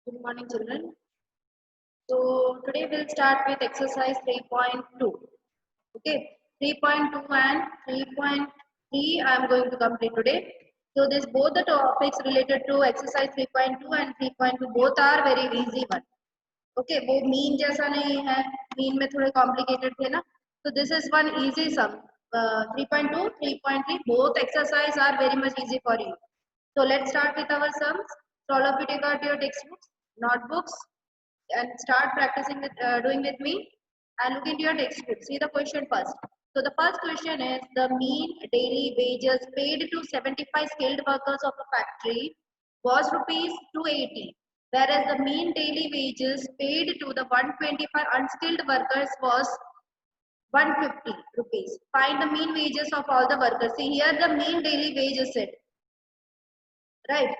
Good morning, children. So today we'll start with exercise 3.2. Okay, 3.2 and 3.3 I am going to complete today. So this both the topics related to exercise 3.2 and 3.2 both are very easy one. Okay, वो mean जैसा नहीं है, mean में थोड़े complicated थे ना. So this is one easy sum. 3.2, 3.3 both exercise are very much easy for you. So let's start with our sums. So all of you take out your textbooks, notebooks, and start practicing with doing with me and look into your textbook. See the question first. So the first question is the mean daily wages paid to 75 skilled workers of a factory was rupees 280, whereas the mean daily wages paid to the 125 unskilled workers was 150 rupees. Find the mean wages of all the workers. See here the mean daily wage is set. Right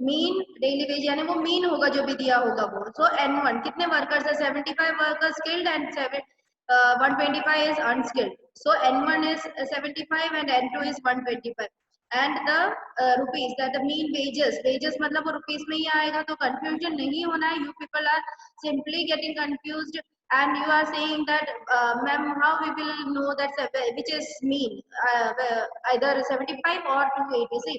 mean daily veg यानी वो mean होगा जो भी दिया होगा वो सो N1 कितने workers है 75 workers skilled and 125 is unskilled so N1 is 75 and N2 is 125 and the rupees that the mean wages मतलब वो रुपीज में ही आएगा तो कंफ्यूजन नहीं होना है you people are simply getting confused and you are saying that ma'am how we will know that which is mean either 75 or 280 see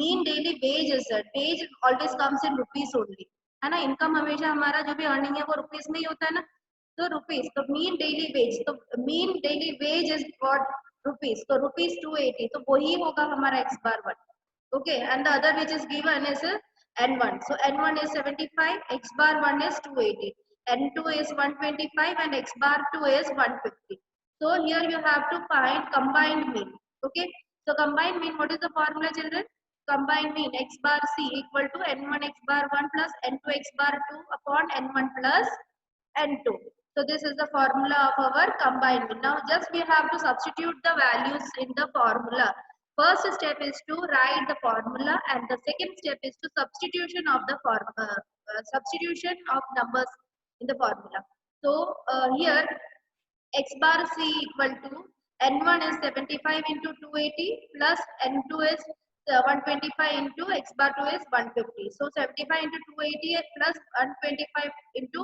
mean daily wage is that wage always comes in rupees only है ना income हमेशा हमारा जो भी earning है वो rupees में ही होता है ना तो रुपीस तो मीन डेली वेज तो mean daily veg is what rupees तो रुपीस 280 तो वही होगा हमारा x bar 1 okay and the other which is given is N1 so N1 is 75 x bar 1 is 280 N2 is 125 and x bar 2 is 150 so here you have to find combined mean okay so combined mean what is the formula children combined mean x bar c equal to N1 x bar 1 plus N2 x bar 2 upon N1 plus N2 so this is the formula of our combined mean now just we have to substitute the values in the formula first step is to write the formula and the second step is to substitution of the substitution of numbers in the formula. So here x bar c equal to N1 is 75 into 280 plus N2 is 125 into x bar 2 is 150. So 75 into 280 plus 125 into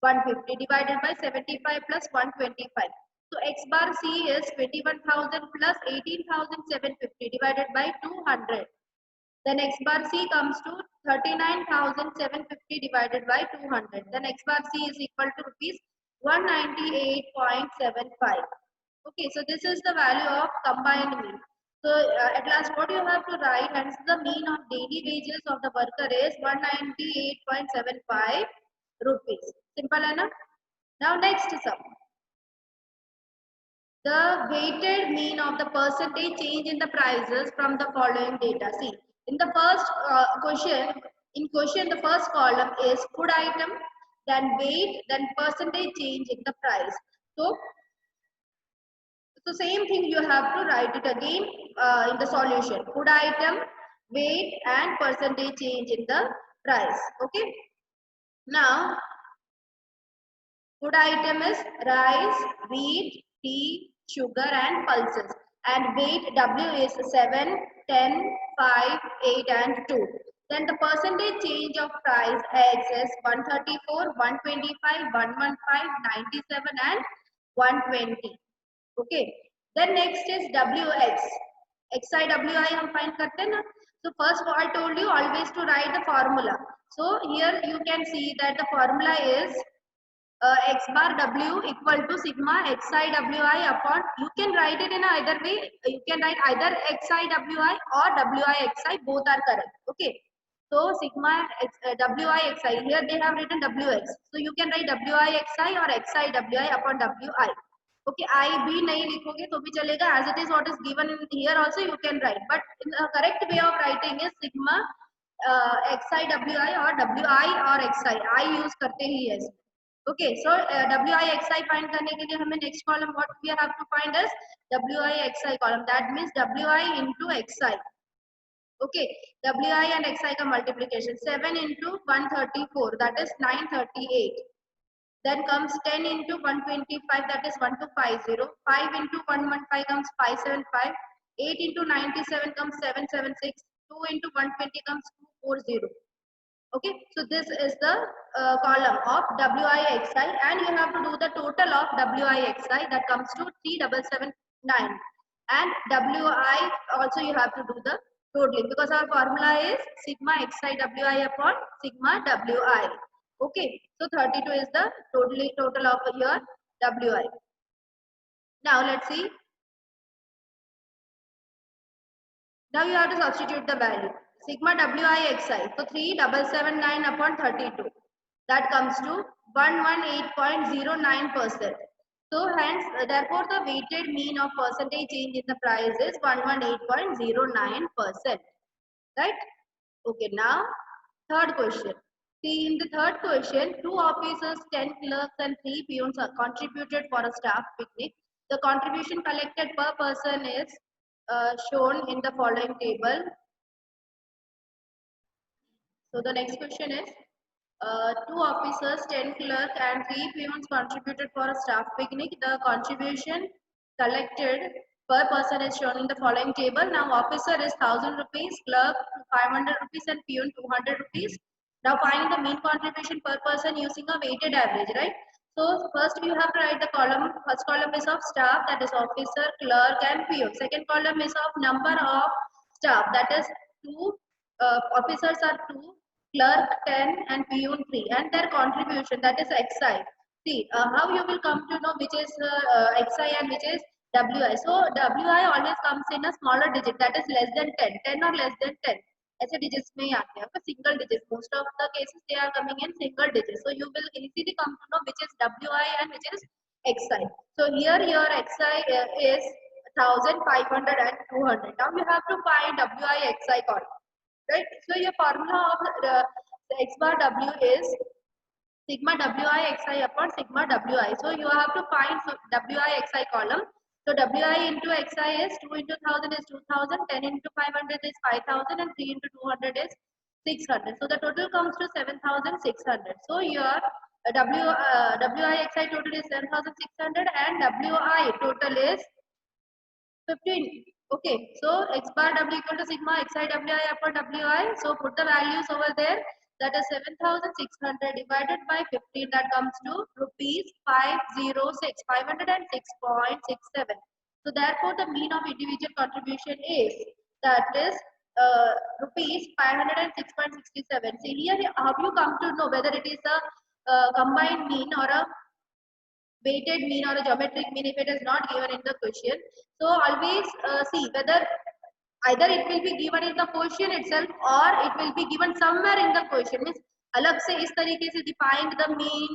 150 divided by 75 plus 125. So x bar c is 21,000 plus 18,750 divided by 200. Then x bar c comes to 39,750 divided by 200. Then x bar c is equal to rupees 198.75. Okay, so this is the value of combined mean. So at last what you have to write and the mean of daily wages of the worker is 198.75 rupees. Simple enough. Now next sum. The weighted mean of the percentage change in the prices from the following data. See, in the first question, the first column is food item, then weight, then percentage change in the price. So same thing you have to write it again in the solution. Food item, weight, and percentage change in the price. Okay. Now, food item is rice, wheat, tea, sugar and pulses and weight W is 7, 10, 5, 8 and 2. Then the percentage change of price X is 134, 125, 115, 97 and 120. Okay. Then next is WX. XI WI हम find करते हैं ना. So first I told you always to write the formula. So here you can see that the formula is x bar w equal to sigma xi wi upon you can write it in either way you can write either xi wi or wi xi both are correct okay so sigma wi xi here they have written wx so you can write wi xi or xi wi upon wi okay I भी नहीं लिखोगे तो भी चलेगा as it is what is given in here also you can write but in the correct way of writing is sigma xi wi or wi or xi I use करते ही है okay so wi xi find करने के लिए हमें next column what we have to find is wi xi column that means wi into xi okay wi and xi का multiplication 7 into 134 that is 938 then comes 10 into 125 that is 1250 5 into 115 comes 575 8 into 97 comes 776 2 into 120 comes 240 Okay, so this is the column of WIXI, and you have to do the total of WIXI, that comes to 3779, and WI also you have to do the totaling, because our formula is sigma xi WI upon sigma WI. Okay, so 32 is the total of your WI. Now let's see. Now you have to substitute the value. Sigma WIXI. So 3779 upon 32. That comes to 118.09%. So hence, therefore, the weighted mean of percentage change in the price is 118.09%. Right? Okay, now third question. See, in the third question, 2 officers, 10 clerks and 3 peons are contributed for a staff picnic. The contribution collected per person is shown in the following table. So the next question is, 2 officers, 10 clerks and 3 peons contributed for a staff picnic. The contribution collected per person is shown in the following table. Now officer is 1000 rupees, clerk 500 rupees and peon 200 rupees. Now find the mean contribution per person using a weighted average, right? So first you have to write the column. First column is of staff, that is officer, clerk and peon. Second column is of number of staff, that is 2. Officers are 2, clerk 10 and peon 3, and their contribution, that is xi. See, how you will come to know which is xi and which is wi. So wi always comes in a smaller digit, that is less than 10, 10 or less than 10. ऐसे digits में ही आते हैं, single digits. Most of the cases they are coming in single digits. So you will easily come to know which is wi and which is xi. So here your xi is 1500 and 200. Now you have to find wi xi column. Right? So your formula of the x bar w is sigma wi xi upon sigma wi. So you have to find wi xi column. So wi into xi is 2 into 1000 is 2000, 10 into 500 is 5000, and 3 into 200 is 600. So the total comes to 7600. So your wi xi total is 7600 and wi total is 15. Okay, so x bar w equal to sigma xi wi upon wi. So put the values over there. That is 7600 divided by 15. That comes to rupees 506, 506.67. So therefore, the mean of individual contribution is, that is rupees 506.67. See here, how you come to know whether it is a combined mean or a weighted mean or a geometric mean if it is not given in the question. So always see whether either it will be given in the question itself or it will be given somewhere in the question. Means अलग से इस तरीके से defined the mean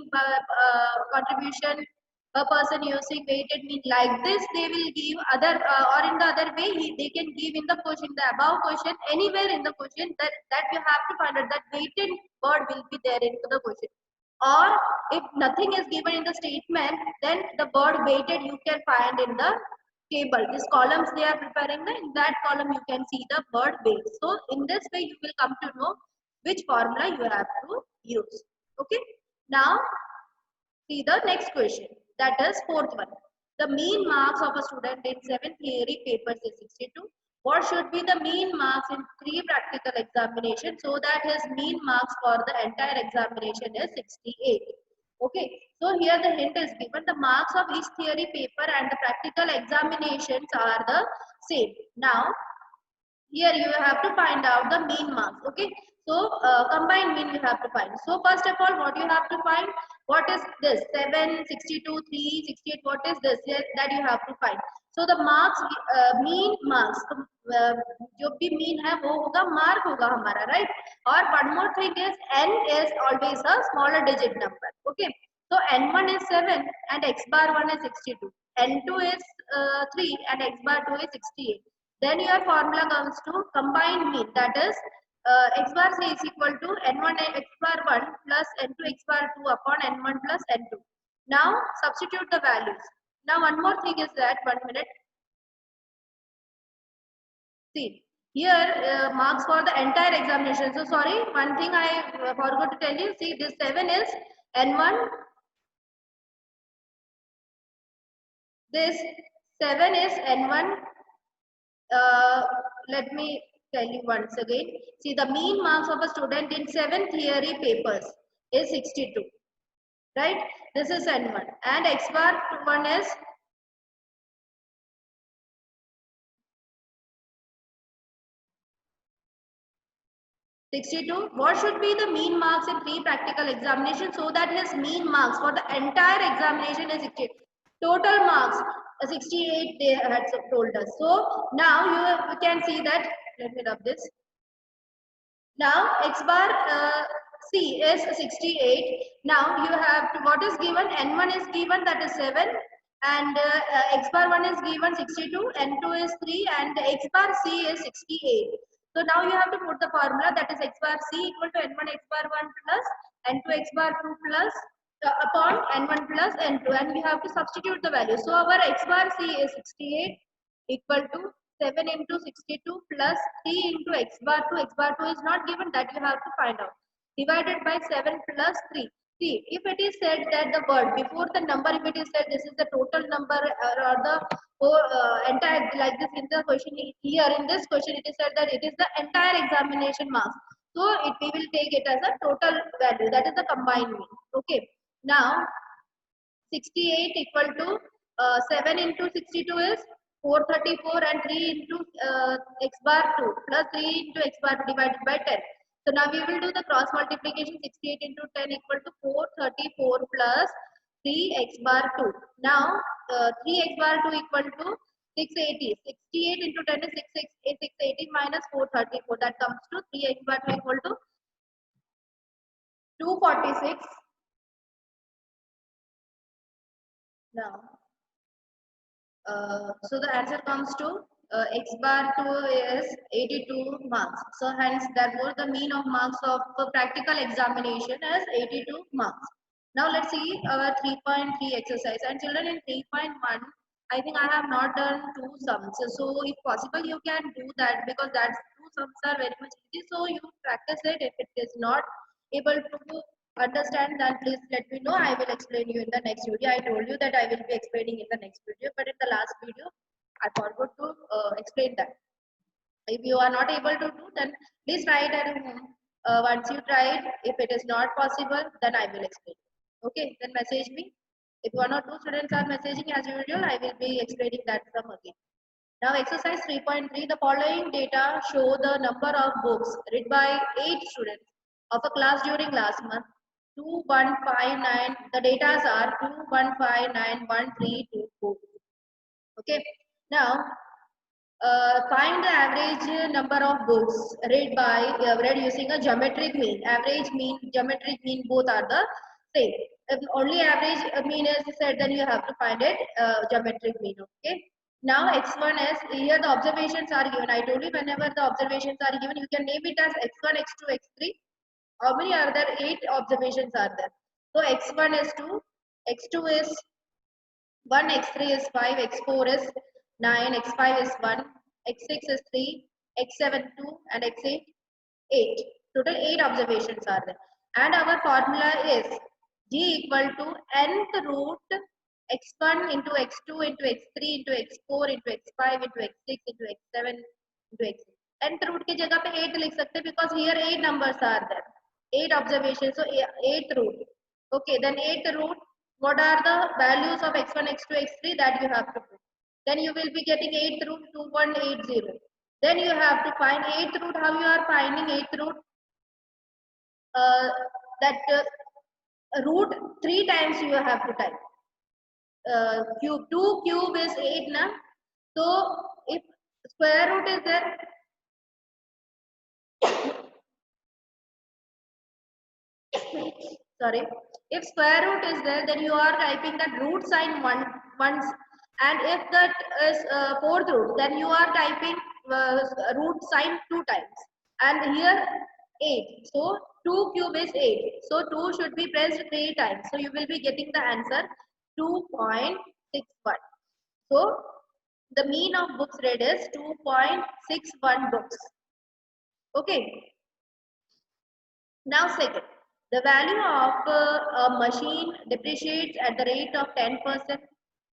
contribution per person using weighted mean, like this they will give other or in the other way they can give in the question, the above question, anywhere in the question, that you have to find out that weighted word will be there in the question. Or if nothing is given in the statement, then the word weighted you can find in the table. These columns they are preparing, in that column you can see the word weight. So in this way you will come to know which formula you have to use. Okay. Now see the next question, that is fourth one. The mean marks of a student in 7 theory papers is 62. What should be the mean marks in 3 practical examinations so that his mean marks for the entire examination is 68? Okay, so here the hint is given. The marks of each theory paper and the practical examinations are the same. Now here you have to find out the mean marks. Okay, so combined mean you have to find. So first of all, what you have to find, what is this 7, 62, 3, 68, what is this here, that you have to find. So the marks, mean marks, जो भी mean है वो होगा mark होगा हमारा, right? और one more thing is n is always a smaller digit number. Okay, so n1 is 7 and x bar 1 is 62, n2 is 3 and x bar 2 is 68. Then your formula comes to combined mean, that is x bar c is equal to n1 x bar 1 plus n2 x bar 2 upon n1 plus n2. Now substitute the values. Now one more thing is that, 1 minute. See here marks for the entire examination. So sorry, one thing I forgot to tell you. See, this 7 is n1. This 7 is n1. Let me tell you once again. See, the mean marks of a student in 7 theory papers is 62, right? This is N1, and X bar 1 is 62. What should be the mean marks in pre-practical examination so that his mean marks for the entire examination is 68. Total marks 68 they had told us. So now you can see that. Let me rub this. Now X bar C is 68. Now you have to, what is given, N1 is given, that is 7, and X bar 1 is given 62, N2 is 3, and X bar C is 68. So now you have to put the formula, that is X bar C equal to N1 X bar 1 plus N2 X bar 2 plus upon N1 plus N2, and we have to substitute the value. So our X bar C is 68 equal to 7 into 62 plus 3 into X bar 2. X bar 2 is not given, that you have to find out. Divided by 7 plus 3. See, if it is said that the word before the number, if it is said this is the total number or the entire, like this in the question here, in this question it is said that it is the entire examination marks. So we will take it as a total value, that is the combined mean. Okay. Now 68 equal to 7 into 62 is 434, and 3 into X bar 2 plus 3 into X bar 2 divided by 10. So now we will do the cross multiplication. 68 into 10 equal to 434 plus 3 X bar 2. Now 3 X bar 2 equal to 680. 68 into 10 is 680 minus 434. That comes to 3 X bar 2 equal to 246. Now so the answer comes to X bar 2 is 82 marks. So hence therefore the mean of marks of practical examination is 82 marks. Now let's see our 3.3 exercise. And children, in 3.1 I think I have not done two sums. So if possible you can do that, because that two sums are very much easy. So you practice it. If it is not able to understand, then please let me know. I will explain you in the next video. I told you that I will be explaining in the next video, but in the last video I forgot to explain that. If you are not able to do, then please try it at home. Once you try it, if it is not possible, then I will explain. Okay, then message me. If one or two students are messaging as usual, I will be explaining that from again. Now exercise 3.3, the following data show the number of books read by 8 students of a class during last month. 2159, the data are 21591324. Okay, now find the average number of books read using a geometric mean. Average mean, geometric mean, both are the same. If only average mean is said, then you have to find it geometric mean. Okay. Now x1 is, here the observations are given. I told you whenever the observations are given, you can name it as x1, x2, x3. How many are there? 8 observations are there. So x1 is 2, x2 is 1, x3 is 5, x4 is 9, x5 is 1, x6 is 3, x7 2, and x8 8. Total 8 observations are there. And our formula is g equal to nth root x1 into x2 into x3 into x4 into x5 into x6 into x7 into x8. Nth root के जगह पे 8 लिख सकते, because here 8 numbers are there. 8 observations, so 8th root. Okay, then 8th root, what are the values of x1, x2, x3, that you have to put. Then you will be getting 8th root 2180. Then you have to find 8th root. How you are finding 8th root? That root 3 times you have to type. Cube 2 cube is 8 na. So if square root is there, sorry, if square root is there, then you are typing that root sign once, and if that is fourth root, then you are typing root sign 2 times, and here 8. So 2 cube is 8. So 2 should be pressed 3 times. So you will be getting the answer 2.61. So the mean of books read is 2.61 books. Okay. Now second, the value of a machine depreciates at the rate of 10%,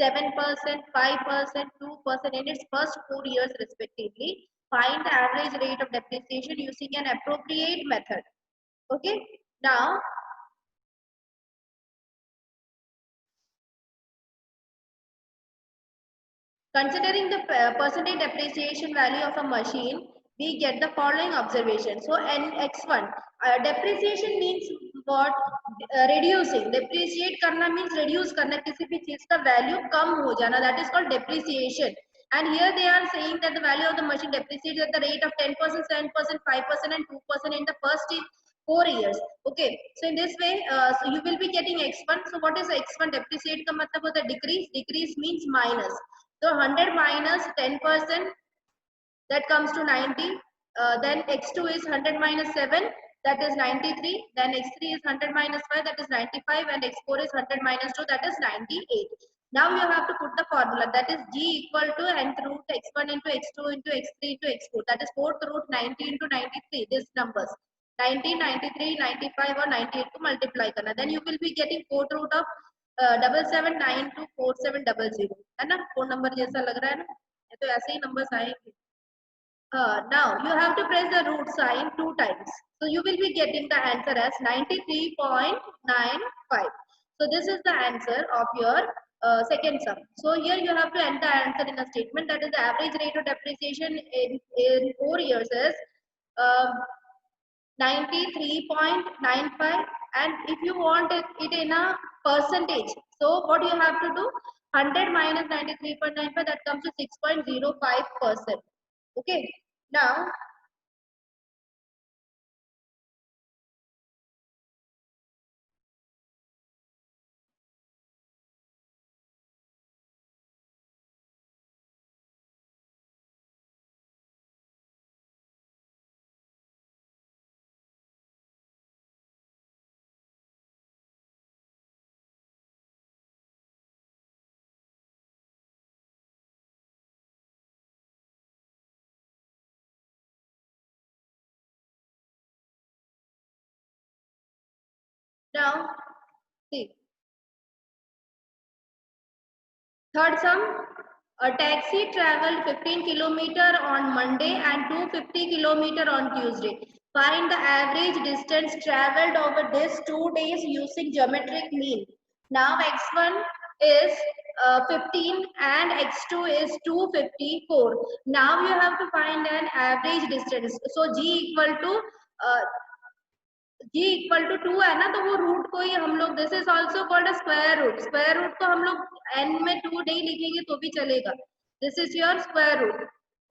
7%, 5%, 2% in its first 4 years respectively. find the average rate of depreciation using an appropriate method. Okay, now considering the percentage depreciation value of a machine, we get the following observation. So, X1, depreciation means what? Reducing. Depreciate करना means reduce करना, किसी भी चीज का value कम हो जाना. That is called depreciation. And here they are saying that the value of the machine depreciates at the rate of 10%, 7%, 5%, and 2% in the first 4 years. Okay. So in this way, so you will be getting X1. So what is X1? Depreciate का मतलब होता है decrease. Decrease means minus. So 100 minus 10%, that comes to 90. Then X2 is 100 minus 7, that is 93. Then X3 is 100 minus 5, that is 95. And X4 is 100 minus 2, that is 98. Now you have to put the formula, that is G equal to nth root X1 into X2 into X3 into X4. That is 4th root 90 into 93. These numbers 90, 93, 95 or 98 to multiply करना. Then you will be getting 4th root of 77924700 है ना. 4 number जैसा लग रहा है ना, ये तो ऐसे ही नंबर्स आएंगे. Now you have to press the root sign 2 times. So you will be getting the answer as 93.95. So this is the answer of your second sum. So here you have to enter answer in a statement, that is the average rate of depreciation in 4 years is 93.95. And if you want it in a percentage, so what you have to do, 100 minus 93.95, that comes to 6.05%. Okay, now see, third sum, a taxi traveled 15 kilometer on Monday and 250 kilometer on Tuesday. Find the average distance traveled over these 2 days using geometric mean. Now X1 is 15 and X2 is 254. Now you have to find an average distance. So G equal to G equal to 2 है ना, तो वो root को ही हम लोग, this is also called square root. Square root को हम लोग n में 2 नहीं लिखेंगे तो भी चलेगा. This is your square root.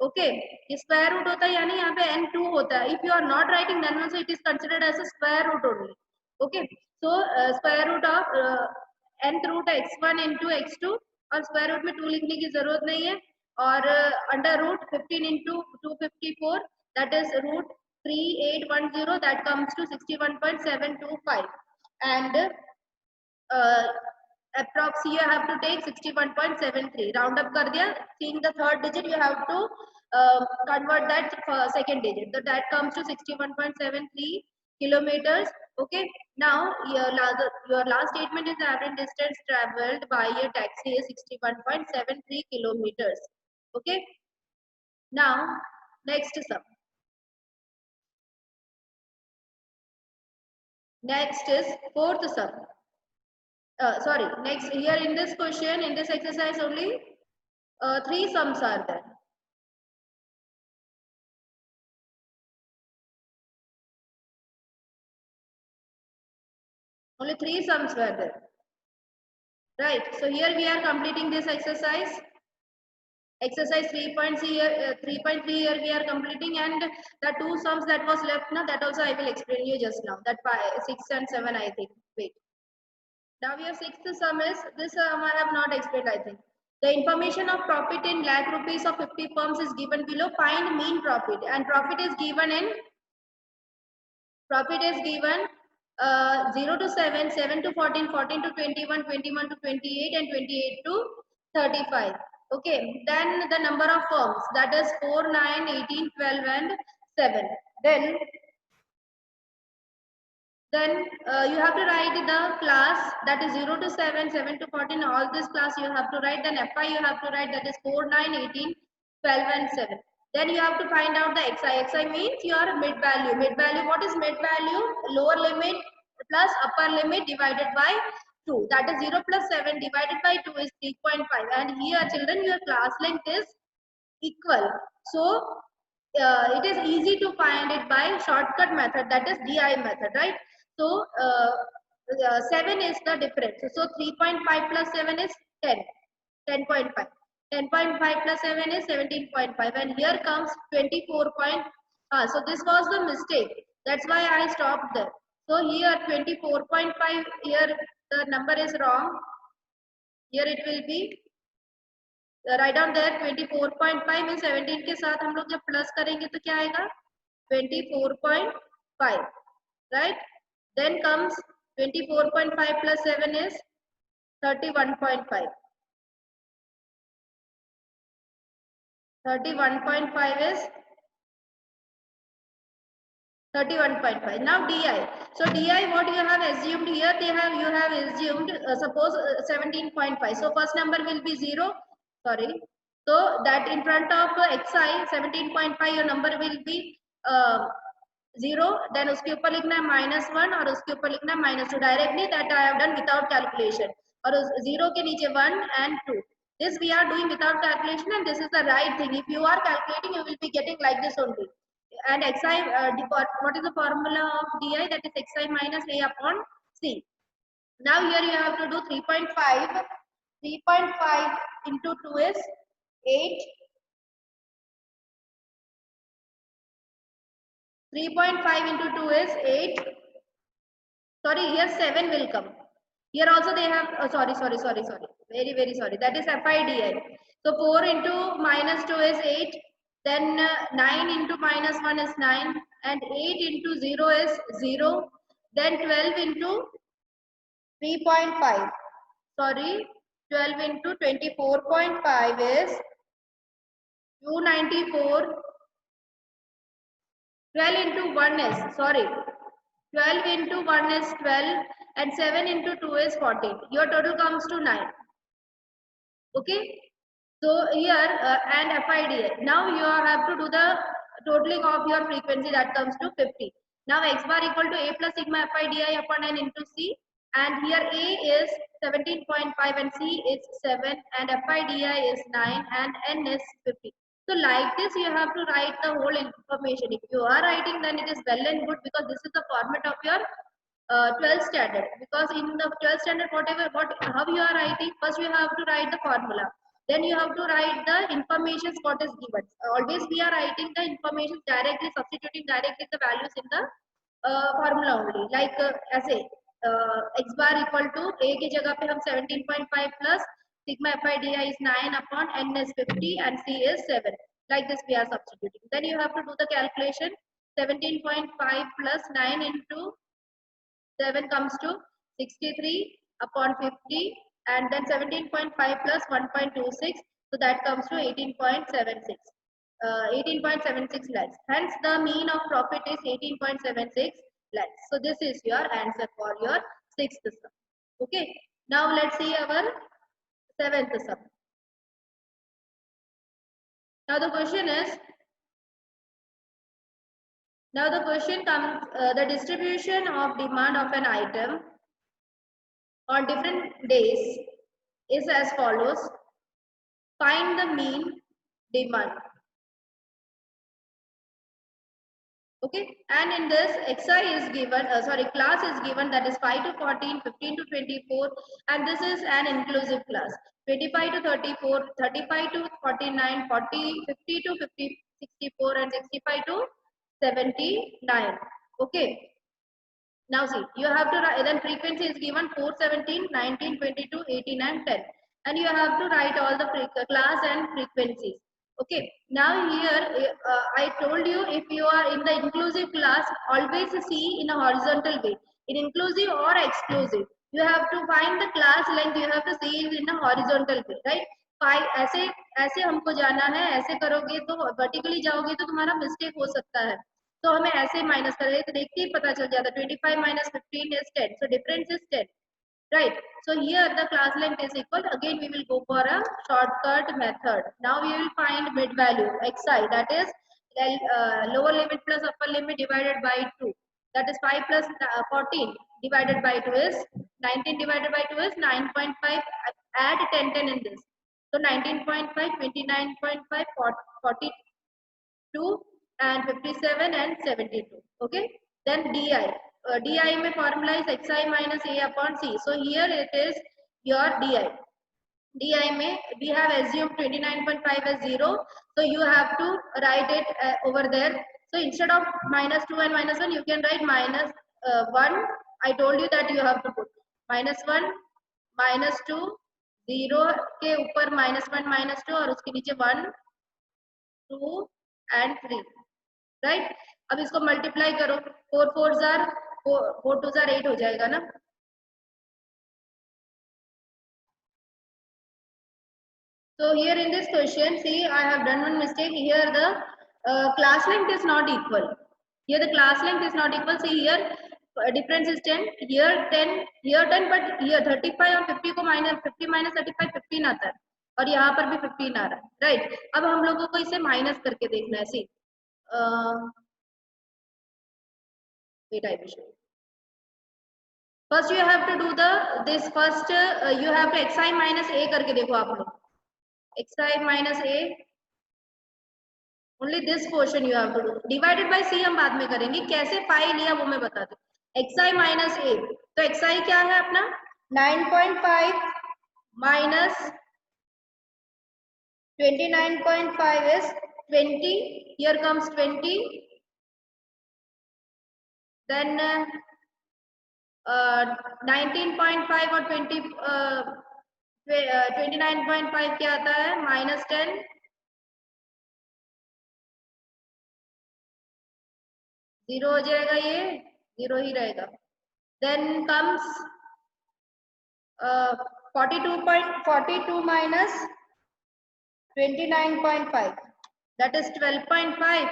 Okay, ये स्क्वायर रूट होता है, यानी यहाँ पे n 2 होता है. If you are not writing then also it is considered as a square root only. Okay, so square root of nth root x1 into x2, और square root में 2 लिखने की जरूरत नहीं है. और under root 15 into 254, that is root 3810, that comes to 61.725. And approx you have to take 61.73, round up kar diya. Seeing the third digit, you have to convert that second digit, so that comes to 61.73 kilometers. Okay, now your last statement is the average distance traveled by a taxi is 61.73 kilometers. Okay, now next sum. Next is fourth sum. Sorry, next here in this question, in this exercise only 3 sums are there. Only 3 sums were there. Right. So here we are completing this exercise. Exercise 3.3 here we are completing, and the 2 sums that was left now, that also I will explain you just now. That 6 and 7 I think. Wait. Now your sixth sum is this. I have not explained I think. The information of profit in lakh rupees of 50 firms is given below. Find mean profit, and profit is given 0 to 7, 7 to 14, 14 to 21, 21 to 28, and 28 to 35. Okay, then the number of firms, that is 4, 9, 18, 12 and 7. Then you have to write the class, that is 0 to 7, 7 to 14, all this class you have to write. Then FI you have to write, that is 4, 9, 18, 12 and 7. Then you have to find out the xi. Xi means your mid value. Mid value, what is mid value? Lower limit plus upper limit divided by 2. That is 0 plus 7 divided by 2 is 3.5. And here children, your class length is equal. So it is easy to find it by shortcut method, that is DI method, right? So 7 is the difference. So 3.5 plus 7 is 10. 10.5. 10.5 plus 7 is 17.5, and here comes 24. So this was the mistake. That's why I stopped there. So here 24.5, here the number is wrong. Here it will be write down there 24.5 में 17 के साथ हम लोग जब plus करेंगे तो क्या आएगा 24.5, right? Then comes 24.5 plus 7 is 31.5. 31.5 is 31.5. Now DI. So DI, what you have assumed here, you have assumed suppose 17.5. So first number will be 0. Sorry. So that in front of xi 17.5 your number will be 0. Then उसके ऊपर लिखना है -1 और उसके ऊपर लिखना है -2. Directly that I have done without calculation. और उस 0 के नीचे 1 and 2. This we are doing without calculation, and this is the right thing. If you are calculating, you will be getting like this only. And xi, what is the formula of di? That is xi minus a upon c. Now here you have to do 3.5. 3.5 into 2 is 8. 3.5 into 2 is 8. Sorry, here 7 will come. Here also they have, sorry. Very sorry. That is FIDI. So 4 into minus 2 is 8. Then 9 into minus 1 is 9. And 8 into 0 is 0. Then 12 into 3.5. Sorry, 12 into 24.5 is 294. 12 into 1 is, sorry, 12 into 1 is 12 and 7 into 2 is 14. Your total comes to 9. Okay. So here and FIDA. Now you have to do the totaling of your frequency, that comes to 50. Now x bar equal to a plus sigma FIDI upon n into c. And here a is 17.5 and c is 7 and FIDI is 9 and n is 50. So like this you have to write the whole information. If you are writing, then it is well and good, because this is the format of your 12th standard. Because in the 12th standard, how you are writing, first you have to write the formula. Then you have to write the information what is given. Always we are writing the information directly, substituting directly the values in the formula only. Like as a x bar equal to a के जगह पे हम 17.5 plus sigma FIDI is 9 upon n is 50 and c is 7. Like this we are substituting. Then you have to do the calculation. 17.5 plus 9 into 7 comes to 63 upon 50, and then 17.5 plus 1.26, so that comes to 18.76. 18.76 lakhs. Hence the mean of profit is 18.76 lakhs. So this is your answer for your 6th sum. Okay. Now let's see our 7th sum. Now the question is, now the question comes, the distribution of demand of an item on different days is as follows. Find the mean demand. Okay, and in this xi is given, class is given, that is 5 to 14, 15 to 24, and this is an inclusive class. 25 to 34, 35 to 49, 40, 50 to 50, 64 and 65 to 79. Okay. Now see, you have to write, then frequency is given 4, 17, 19, 22, 18 and 10. And you have to write all the class and frequencies. Okay. Now here, I told you, if you are in the inclusive class, always see in a horizontal way. In inclusive or exclusive, you have to find the class length, you have to see it in a horizontal way, right? ऐसे ऐसे हमको जाना है, ऐसे करोगे तो vertically जाओगे तो तुम्हारा मिस्टेक हो सकता है. तो हमें ऐसे माइनस करेंगे तो देखते ही पता चल जाता है. 25 minus 15 is 10. So difference is 10. right? So here the class length is equal. Again we will go for a shortcut method. Now we will find mid value xi, that is lower limit plus upper limit divided by 2, that is 5 plus 14 divided by 2 is 19, divided by 2 is 9.5. Add 10 10 in this, so 19.5, 29.5, 42 and 57 and 72. Okay, then di, di में formula is xi minus a upon c. So here it is your di. di में we have assumed 29.5 as 0, so you have to write it over there. So instead of minus 2 and minus 1 you can write minus 1. I told you that you have to put minus 1 minus 2, 0 के ऊपर minus 1 minus 2 और उसके नीचे 1 2 and 3, right? अब इसको multiply करो, 4 4 jar 4 2 jar 8 हो जाएगा ना. So here in this question, see I have done one mistake. Here the class length is not equal. Here the class length is not equal. See here difference is 10. Here 10, here 10, but here 35 और 50 को minus 50 minus 35 15 आता है और यहाँ पर भी 15 आ रहा है, राइट? अब हम लोगों को इसे माइनस करके देखना है. सी wait, I will show you. First you have to do the this first you have to xi minus a करके देखो आप लोग. xi minus a, only this portion you have to do. Divided by c हम बाद में करेंगे, कैसे पाई लिया वो मैं बता दूं. xi minus a, तो xi क्या है अपना 9.5 minus 29.5 is 20. Here comes 20. Then 19.5 और 29.5 क्या आता है minus 10. 0 हो जाएगा, ये 0 ही रहेगा. Then comes 42 minus 29.5, that is 12.5.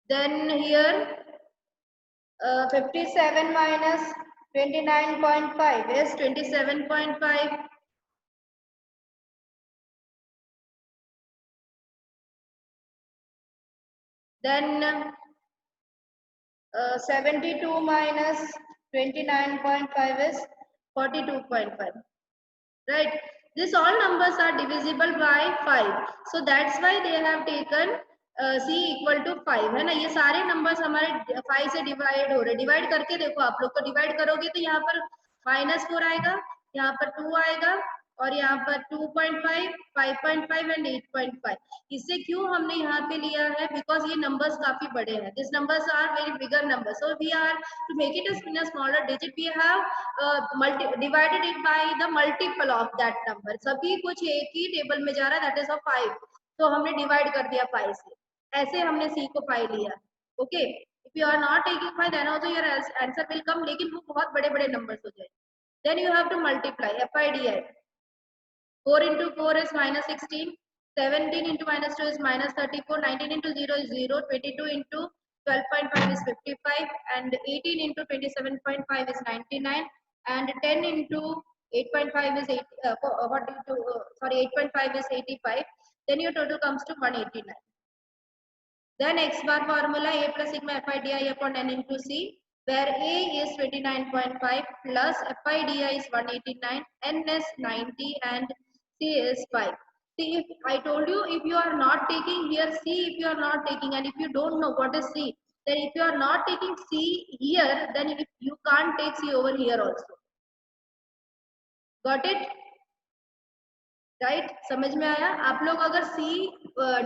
Then here 57 minus 29.5 is 27.5. Then 72 minus 29.5 is 42.5, right? This all numbers are divisible by 5, so that's why they have taken c equal to 5, है ना? ये सारे numbers हमारे 5 से divide हो रहे. डिवाइड करके देखो, आप लोग को डिवाइड करोगे तो यहाँ पर -4 आएगा, यहाँ पर 2 आएगा और यहाँ पर 2.5, 5.5 एंड 8.5. इससे क्यों हमने यहाँ पे लिया है, बिकॉज ये नंबर्स काफी बड़े हैं. This numbers are very bigger number, so we are to make it in a smaller digit we have divided it by the multiple of that number. सभी कुछ एक ही टेबल में जा रहा है, दैट इज ऑफ 5, तो हमने डिवाइड कर दिया 5 से. ऐसे हमने c को 5 लिया. Okay, if you are not taking 5 then also your answer will come, लेकिन वो बहुत बड़े बड़े नंबर्स हो जाए. Then you have to multiply FIDI. 4 into 4 is minus 16, 17 into minus 2 is minus 34, 19 into 0 is 0, 22 into 12.5 is 55, and 18 into 27.5 is 99, and 10 into 8.5 is 8.5 is 85. Then your total comes to 189. Then x bar formula a plus sigma FIDI upon n into c, where a is 29.5 plus FIDI is 189, n is 90, and c is 5. See, if I told you, if you are not taking here c, if you are not taking, and if you don't know what is c, then if you are not taking c here, then if you can't take c over here also. Got it? Right, समझ में आया? आप लोग अगर C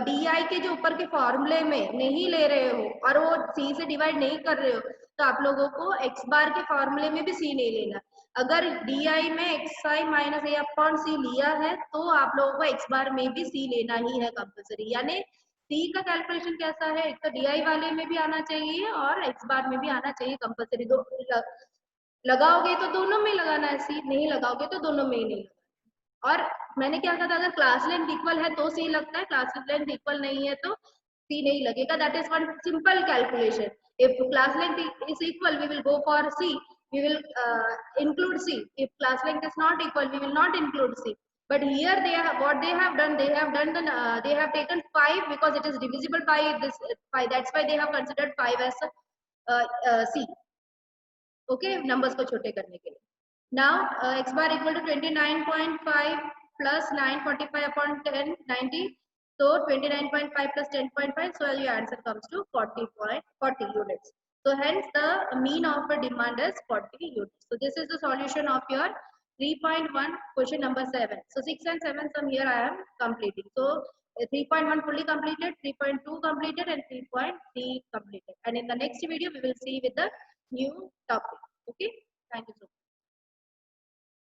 D के जो ऊपर के फॉर्मूले में नहीं ले रहे हो और वो सी से डिवाइड नहीं कर रहे हो, तो आप लोगों को एक्स बार के फॉर्मूले में भी सी नहीं लेना. अगर डी में एक्स आई माइनस ए अपॉन सी लिया है तो आप लोगों को एक्स बार में भी सी लेना ही है कंपल्सरी. यानी सी का कैलकुलेशन कैसा है, एक तो डी वाले में भी आना चाहिए और एक्स बार में भी आना चाहिए कंपल्सरी. दो लगाओगे तो दोनों में लगाना है सी, नहीं लगाओगे तो दोनों में ही नहीं लगाना। और मैंने क्या कहा था, अगर क्लास लेंथ इक्वल है तो सी लगता है, क्लास लेंथ इक्वल नहीं है तो सी नहीं लगेगा। That is one simple calculation. If class length is equal we will go for C, we will include C. If class length is not equal, we will not include C. But here they have, what they have done, they have taken 5 because it is divisible by this 5. That's why they have considered 5 as C. Okay, numbers को छोटे करने के लिए. Now x bar equal to 29.5 plus 945 upon 10 90. So 29.5 plus 10.5. So your answer comes to 40 units. So hence the mean of the demand is 40 units. So this is the solution of your 3.1 question number 7. So 6 and 7 sum here I am completing. So 3.1 fully completed, 3.2 completed and 3.3 completed. And in the next video we will see with the new topic. Okay. Thank you so much.